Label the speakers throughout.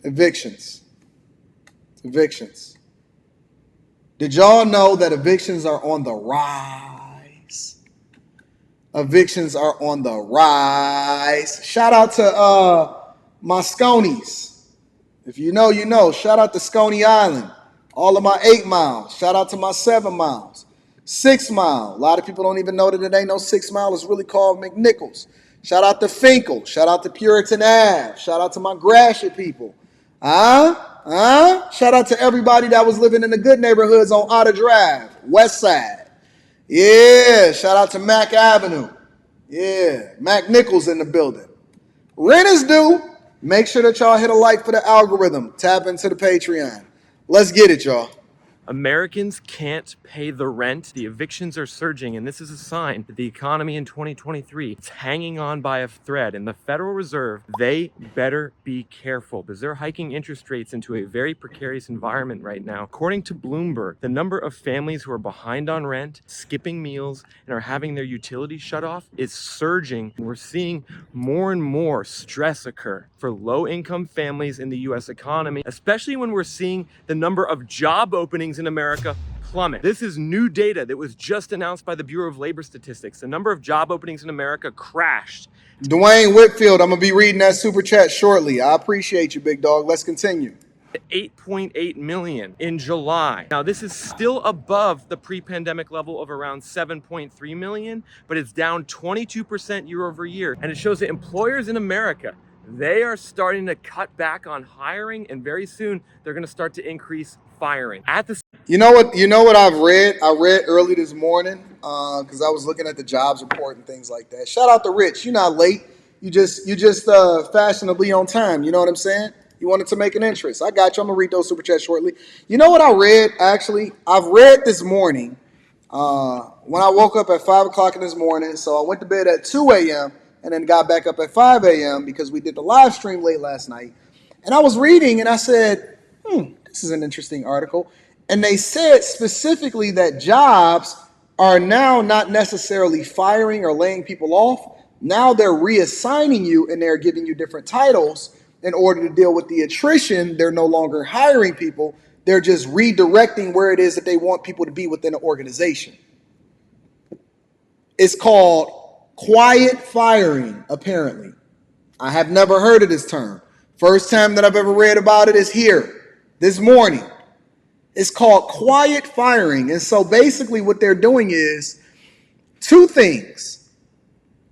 Speaker 1: Evictions. Evictions. Did y'all know that evictions are on the rise? Evictions are on the rise. Shout out to my Sconies. If you know, you know. Shout out to Sconey Island. All of my 8 miles. Shout out to my 7 miles. 6 Mile. A lot of people don't even know that it ain't no 6 Mile. It's really called McNichols. Shout out to Finkel. Shout out to Puritan Ave. Shout out to my Gratiot people. Shout out to everybody that was living in the good neighborhoods on Otter Drive, West Side. Yeah, shout out to Mack Avenue. Yeah, Mac Nichols in the building. Rent is due. Make sure that y'all hit a like for the algorithm. Tap into the Patreon. Let's get it, y'all.
Speaker 2: Americans can't pay the rent. The evictions are surging, and this is a sign that the economy in 2023 is hanging on by a thread. And the Federal Reserve, they better be careful because they're hiking interest rates into a very precarious environment right now. According to Bloomberg, the number of families who are behind on rent, skipping meals, and are having their utilities shut off is surging. We're seeing more and more stress occur for low-income families in the U.S. economy, especially when we're seeing the number of job openings in America plummet. This is new data that was just announced by the Bureau of Labor Statistics. The number of job openings in America crashed.
Speaker 1: Dwayne Whitfield, I'm going to be reading that super chat shortly. I appreciate you, big dog. Let's continue.
Speaker 2: 8.8 million in July. Now, this is still above the pre-pandemic level of around 7.3 million, but it's down 22% year over year. And it shows that employers in America, they are starting to cut back on hiring, and very soon they're going to start to increase firing.
Speaker 1: You know what I've read? I read early this morning because I was looking at the jobs report and things like that. Shout out to Rich. You're not late. You just fashionably on time. You know what I'm saying? You wanted to make an entrance. I got you. I'm gonna read those super chats shortly. You know what I read? Actually, I've read this morning when I woke up at 5 o'clock in this morning. So I went to bed at 2 a.m. and then got back up at 5 a.m. because we did the live stream late last night. And I was reading and I said, this is an interesting article. And they said specifically that jobs are now not necessarily firing or laying people off. Now they're reassigning you and they're giving you different titles in order to deal with the attrition. They're no longer hiring people. They're just redirecting where it is that they want people to be within an organization. It's called quiet firing, apparently. I have never heard of this term. First time that I've ever read about it is here, this morning. It's called quiet firing. And so basically what they're doing is 2 things.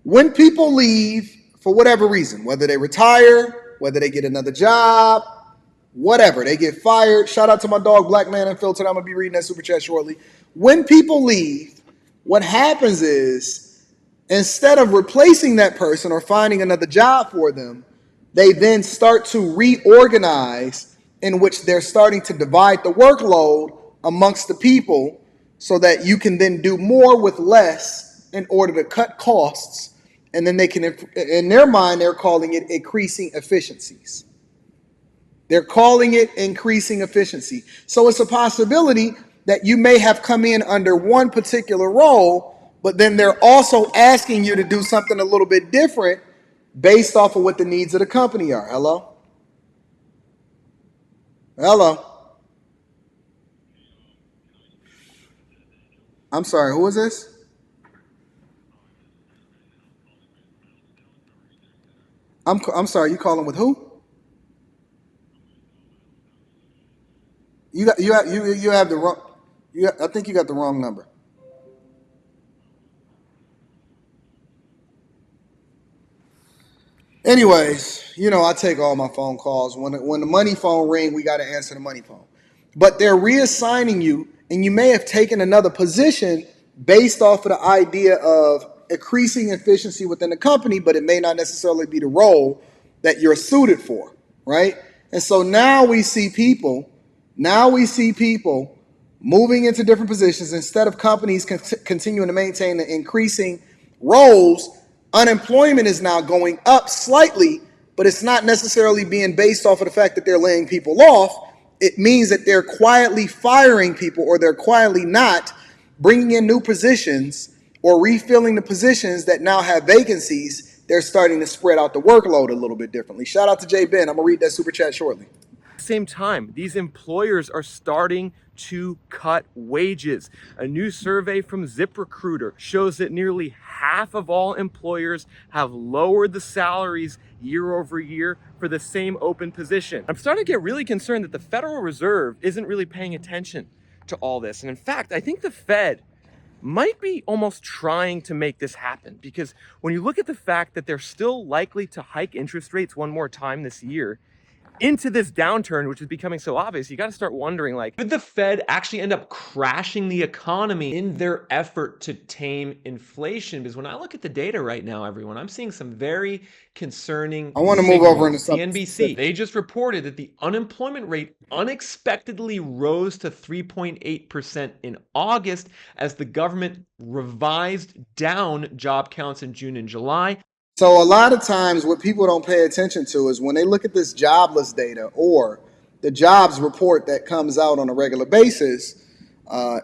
Speaker 1: When people leave for whatever reason, whether they retire, whether they get another job, whatever, they get fired. Shout out to my dog, Black Man Unfiltered. I'm going to be reading that super chat shortly. When people leave, what happens is instead of replacing that person or finding another job for them, they then start to reorganize in which they're starting to divide the workload amongst the people so that you can then do more with less in order to cut costs. And then they can, in their mind, they're calling it increasing efficiencies. They're calling it increasing efficiency. So it's a possibility that you may have come in under one particular role, but then they're also asking you to do something a little bit different based off of what the needs of the company are. Hello? Hello. I'm sorry, who is this? I'm sorry, you calling with who? You have the wrong. I think you got the wrong number. Anyways, I take all my phone calls. When the money phone ring, we got to answer the money phone. But they're reassigning you, and you may have taken another position based off of the idea of increasing efficiency within the company, but it may not necessarily be the role that you're suited for, right? And so now we see people moving into different positions instead of companies continuing to maintain the increasing roles. Unemployment is now going up slightly, but it's not necessarily being based off of the fact that they're laying people off. It means that they're quietly firing people, or they're quietly not bringing in new positions or refilling the positions that now have vacancies they're starting to spread out the workload a little bit differently. Shout out to Jay Ben. I'm going to read that super chat shortly.
Speaker 2: Same time, these employers are starting to cut wages. A new survey from ZipRecruiter shows that nearly half of all employers have lowered the salaries year over year for the same open position. I'm starting to get really concerned that the Federal Reserve isn't really paying attention to all this. And in fact, I think the Fed might be almost trying to make this happen, because when you look at the fact that they're still likely to hike interest rates one more time this year, into this downturn, which is becoming so obvious, you got to start wondering, like,
Speaker 3: could the Fed actually end up crashing the economy in their effort to tame inflation? Because when I look at the data right now, everyone, I'm seeing some very concerning
Speaker 1: I want to move over into
Speaker 3: signals.
Speaker 1: something
Speaker 3: CNBC,
Speaker 1: specific.
Speaker 3: they just reported that the unemployment rate unexpectedly rose to 3.8% in August as the government revised down job counts in June and July.
Speaker 1: So a lot of times what people don't pay attention to is when they look at this jobless data or the jobs report that comes out on a regular basis,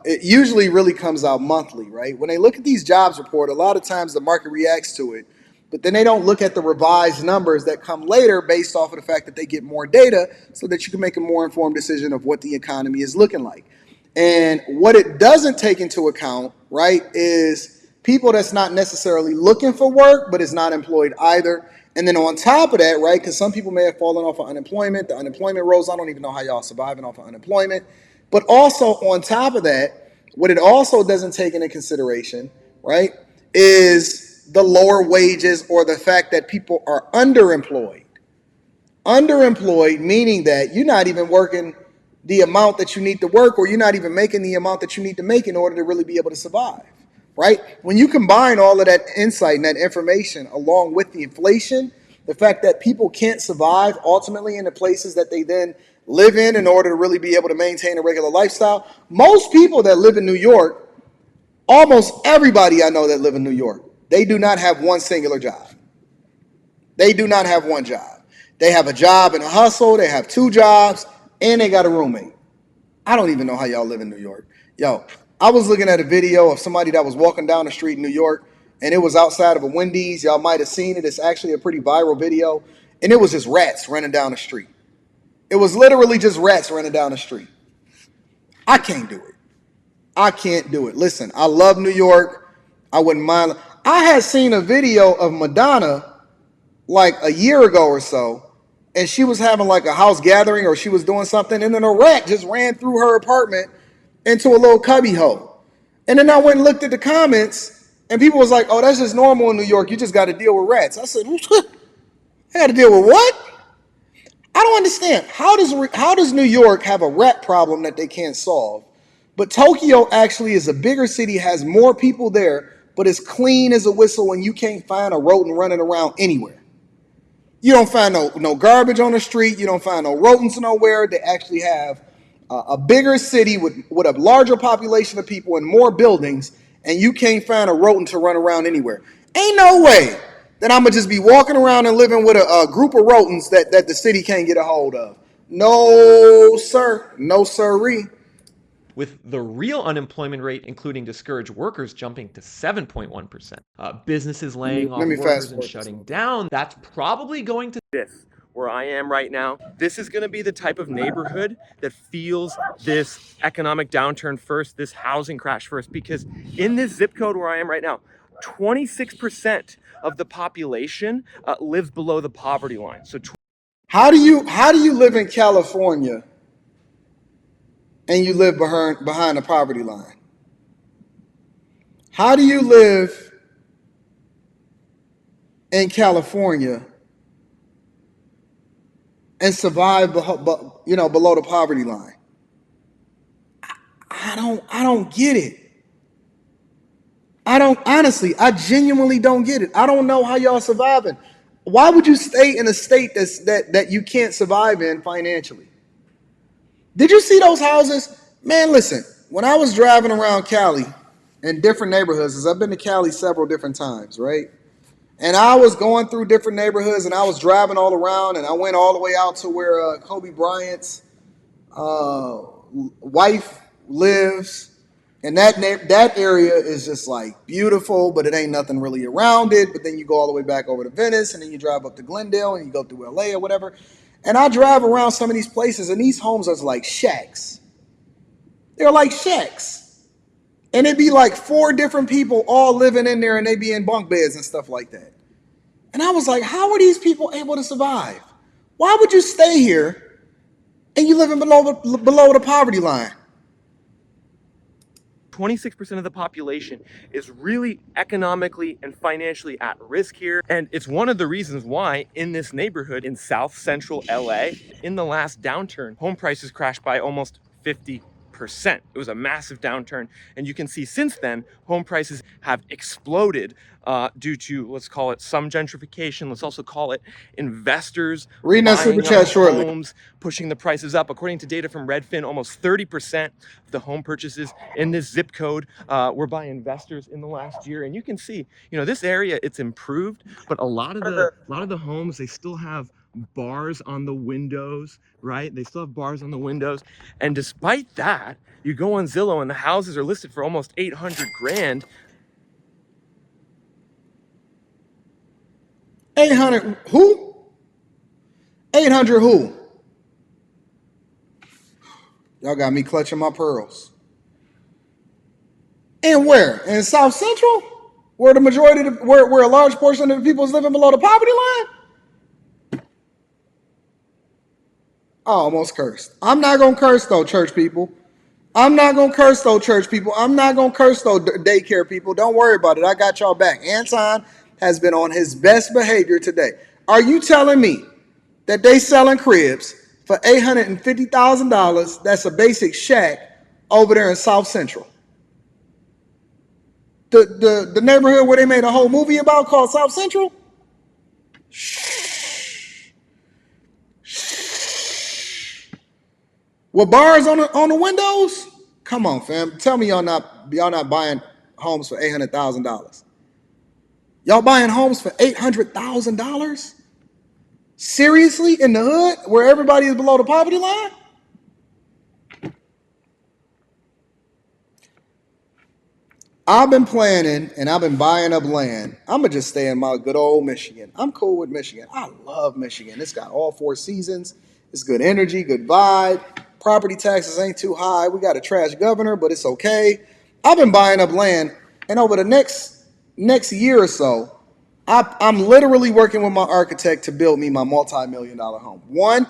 Speaker 1: it usually really comes out monthly, right? When they look at these jobs report, a lot of times the market reacts to it, but then they don't look at the revised numbers that come later based off of the fact that they get more data so that you can make a more informed decision of what the economy is looking like. And what it doesn't take into account, right, is people that's not necessarily looking for work, but is not employed either. And then on top of that, right, because some people may have fallen off of unemployment. The unemployment rolls. I don't even know how y'all surviving off of unemployment. But also on top of that, what it also doesn't take into consideration, right, is the lower wages or the fact that people are underemployed. Underemployed, meaning that you're not even working the amount that you need to work, or you're not even making the amount that you need to make in order to really be able to survive. Right? When you combine all of that insight and that information along with the inflation, the fact that people can't survive ultimately in the places that they then live in order to really be able to maintain a regular lifestyle. Most people that live in New York, almost everybody I know that live in New York, they do not have one singular job. They do not have one job. They have a job and a hustle, they have two jobs, and they got a roommate. I don't even know how y'all live in New York. Yo, I was looking at a video of somebody that was walking down the street in New York, and it was outside of a Wendy's. Y'all might have seen it. It's actually a pretty viral video, and it was just rats running down the street. It was literally just rats running down the street. I can't do it. I can't do it. Listen, I love New York. I wouldn't mind. I had seen a video of Madonna like a year ago or so, and she was having like a house gathering or she was doing something, and then a rat just ran through her apartment into a little cubby hole. And then I went and looked at the comments, and people was like, oh, that's just normal in New York. You just got to deal with rats. I said, I got to deal with what? I don't understand. How does New York have a rat problem that they can't solve? But Tokyo actually is a bigger city, has more people there, but it's clean as a whistle, and you can't find a rodent running around anywhere. You don't find no garbage on the street. You don't find no rodents nowhere. They actually have a bigger city with a larger population of people and more buildings, and you can't find a rodent to run around anywhere. Ain't no way that I'm going to just be walking around and living with a group of rodents that the city can't get a hold of. No, sir. No, sirree.
Speaker 3: With the real unemployment rate, including discouraged workers, jumping to 7.1%. Businesses laying off workers and shutting down, that's probably going to...
Speaker 2: This, where I am right now, this is going to be the type of neighborhood that feels this economic downturn first, this housing crash first, because in this zip code where I am right now, 26% of the population lives below the poverty line. So
Speaker 1: how do you live in California and you live behind the poverty line? How do you live in California and survive below the poverty line? I don't get it. I genuinely don't get it. I don't know how y'all surviving. Why would you stay in a state that you can't survive in financially? Did you see those houses? Man, listen, when I was driving around Cali in different neighborhoods, because I've been to Cali several different times, right? And I was going through different neighborhoods, and I was driving all around, and I went all the way out to where Kobe Bryant's wife lives. And that area is just like beautiful, but it ain't nothing really around it. But then you go all the way back over to Venice, and then you drive up to Glendale, and you go through LA or whatever. And I drive around some of these places, and these homes are like shacks. They're like shacks. And it'd be like 4 different people all living in there, and they be in bunk beds and stuff like that. And I was like, how are these people able to survive? Why would you stay here and you living below the poverty line?
Speaker 2: 26% of the population is really economically and financially at risk here. And it's one of the reasons why in this neighborhood in South Central LA, in the last downturn, home prices crashed by almost 50%. It was a massive downturn. And you can see since then, home prices have exploded due to, let's call it some gentrification. Let's also call it investors
Speaker 1: Reading that super
Speaker 2: buying
Speaker 1: chat
Speaker 2: up
Speaker 1: shortly.
Speaker 2: homes, pushing the prices up. According to data from Redfin, almost 30% of the home purchases in this zip code were by investors in the last year. And you can see, this area, it's improved, but a lot of the homes, they still have bars on the windows, right? They still have bars on the windows. And despite that, you go on Zillow and the houses are listed for almost 800 grand.
Speaker 1: 800 who? 800 who? Y'all got me clutching my pearls. And where? In South Central? Where the majority of where a large portion of the people is living below the poverty line? I almost cursed. I'm not gonna curse though, church people. I'm not gonna curse though, church people. I'm not gonna curse though, daycare people. Don't worry about it. I got y'all back. Anton has been on his best behavior today. Are you telling me that they selling cribs for $850,000? That's a basic shack over there in South Central. The neighborhood where they made a whole movie about called South Central? With bars on the windows? Come on, fam. Tell me y'all not buying homes for $800,000. Y'all buying homes for $800,000? Seriously? In the hood where everybody is below the poverty line? I've been planning and I've been buying up land. I'm going to just stay in my good old Michigan. I'm cool with Michigan. I love Michigan. It's got all 4 seasons. It's good energy, good vibe. Property taxes ain't too high. We got a trash governor, but it's okay. I've been buying up land, and over the next year or so, I'm literally working with my architect to build me my multi-million-dollar home.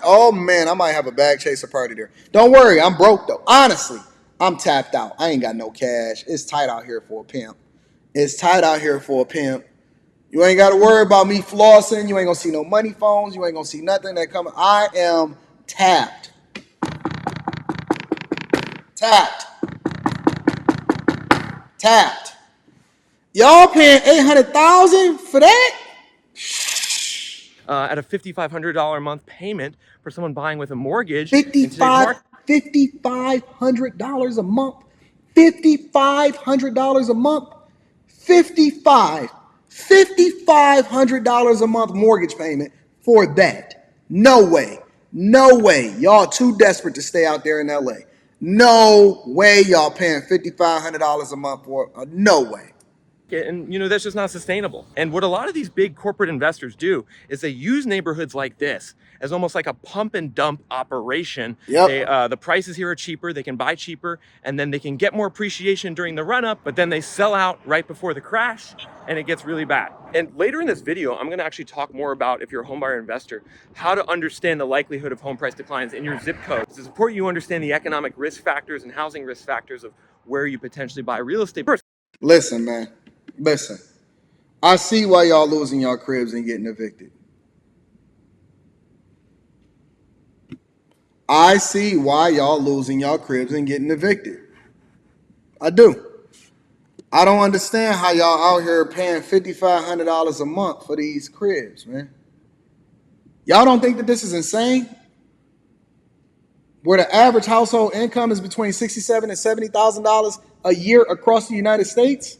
Speaker 1: Oh man, I might have a bag chaser party there. Don't worry, I'm broke though. Honestly, I'm tapped out. I ain't got no cash. It's tight out here for a pimp. It's tight out here for a pimp. You ain't got to worry about me flossing. You ain't gonna see no money phones. You ain't gonna see nothing that coming. I am tapped. Tapped. Y'all paying $800,000 for that?
Speaker 2: At a $5,500 a month payment for someone buying with a mortgage in today's market.
Speaker 1: $5,500 a month. $5,500 a month. $5,500 a month mortgage payment for that. No way. No way. Y'all too desperate to stay out there in LA. No way y'all paying $5,500 a month for no way.
Speaker 2: And that's just not sustainable. And what a lot of these big corporate investors do is they use neighborhoods like this as almost like a pump and dump operation.
Speaker 1: Yep.
Speaker 2: The prices here are cheaper, they can buy cheaper, and then they can get more appreciation during the run up, but then they sell out right before the crash and it gets really bad. And later in this video, I'm gonna actually talk more about, if you're a homebuyer investor, how to understand the likelihood of home price declines in your zip code. It's important you understand the economic risk factors and housing risk factors of where you potentially buy real estate.
Speaker 1: Listen, man. Listen, I see why y'all losing y'all cribs and getting evicted. I see why y'all losing y'all cribs and getting evicted. I do. I don't understand how y'all out here paying $5,500 a month for these cribs, man. Y'all don't think that this is insane? Where the average household income is between $67,000 and $70,000 a year across the United States?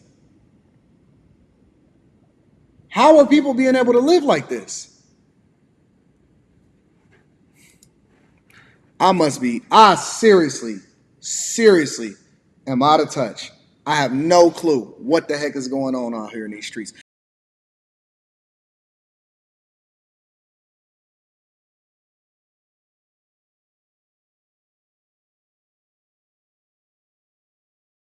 Speaker 1: How are people being able to live like this? I seriously am out of touch. I have no clue what the heck is going on out here in these streets.